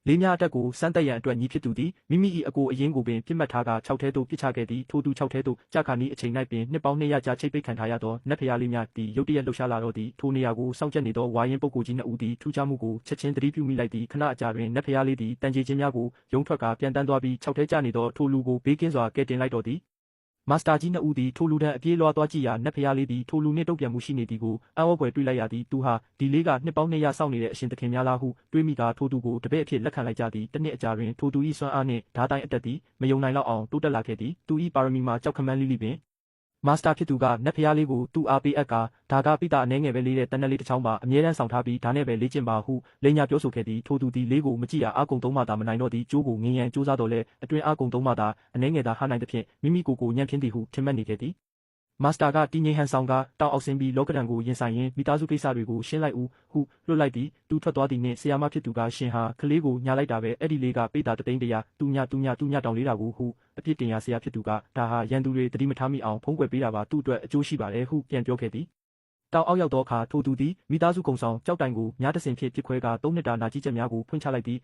လေးများအတက်ကိုစမ်းတက်ရန်အတွက်ညီဖြစ်သူသည်မိမိ၏အကိုအရင်းကိုပင်ပြစ်မှတ်ထားက6ထဲသို့ပစ်ချခဲ့သည်ထိုသူ6ထဲသို့ကြခါနီးအချိန်၌ပင်နှစ်ပေါင်း200ကြာချိတ်ပိတ်ခံထားရသောနတ်ဖျားလေးများသည်ရုတ်တရက်လှုပ်ရှားလာတော့သည်ထိုနေရာကိုစောင့်ကြပ်နေသောဝါရင်ပုဂ္ဂိုလ်ကြီး2ဦးသည်ထူးခြားမှုကိုချက်ချင်းသတိပြုမိလိုက်သည်ခဏအကြာတွင်နတ်ဖျားလေးသည်တန်ကြေခြင်းများကိုရုံထွက်ကပြန်တန်းသွားပြီး6ထဲကျနေသောထိုလူကိုဘေးကင်းစွာကယ်တင်လိုက်တော့သည်မာစတာကြီး2ဦးသည်ထိုလူတန်းအပြေးလွှားသွားကြည့်ရာနတ်ဖျားလေးသည်ထိုလူနှင့်တုံ့ပြန်မှုရှိနေသည်ကိုအံ့ဩဖွယ်တွေ့လိုက်ရသည်သူဟာဒီလေးကနှစ်ပေါင်း200စောင့်နေတဲ့အရှင်သခင်များလားဟုတွေးမိကာထိုသူကိုတပည့်အဖြစ်လက်ခံလိုက်ကြသည်တစ်နှစ်အကြာတွင်ထိုသူ၏စွမ်းအားနှင့်ဓာတိုင်းအတက်သည်မယုံနိုင်လောက်အောင်တိုးတက်လာခဲ့သည်သူ၏ပါရမီမှာကြောက်ခမန်းလိလိပင်မာစတာဖြစ်သူကနတ်ဖျားလေးကိုသူ့အားပေးအပ်ကာဒါကပိတာအနှဲငယ်ပဲလေးတဲ့တနက်လေးတစ်ချောင်းပါအမြဲတမ်းဆောင်ထားပြီးဒါနဲ့ပဲလေ့ကျင့်ပါဟုလိန်ညာပြောဆိုခဲ့သည်ထိုသူသည်လေးကိုမကြည့်ရအားကုန်သုံးမှသာမနိုင်တော့သည်ကျိုးကိုငင်ရန်ကြိုးစားတော်လဲအတွင်အားကုန်သုံးမှသာအနှဲငယ်သာဟာနိုင်သဖြင့်မိမိကိုညံ့ဖျင်းသည်ဟုထင်မှတ်နေခဲ့သည်မာစတာကတည်ငြိမ်ဟန်ဆောင်ကတောင်အောက်ဆင်းပြီးလောကဒဏ်ကိုရင်ဆိုင်ရင်းမိသားစုကိစ္စတွေကိုရှင်းလိုက်ဦးဟုလွှတ်လိုက်သည်သူထွက်သွားသည်နှင့်ဆရာမဖြစ်သူကရှင်ဟာကလေးကိုညာလိုက်တာပဲအဲ့ဒီလေးကပိတာတသိန်းတရာသူညတောင်လေးတာကိုဟုအပြစ်တင်ရဆရာဖြစ်သူကဒါဟာရန်သူတွေတတိမထားမိအောင်ဖုံးကွယ်ပေးတာပါသူ့အတွက်အကျိုးရှိပါတယ်ဟုပြန်ပြောခဲ့သည်တောင်အောက်ရောက်သောအခါထိုသူသည်မိသားစုကုံဆောင်ကြောက်တိုင်ကိုများတဆင်ဖြင့်ပြစ်ခွဲကာ3နှစ်တာနာကြီးချက်များကိုဖွင့်ချလိုက်သည်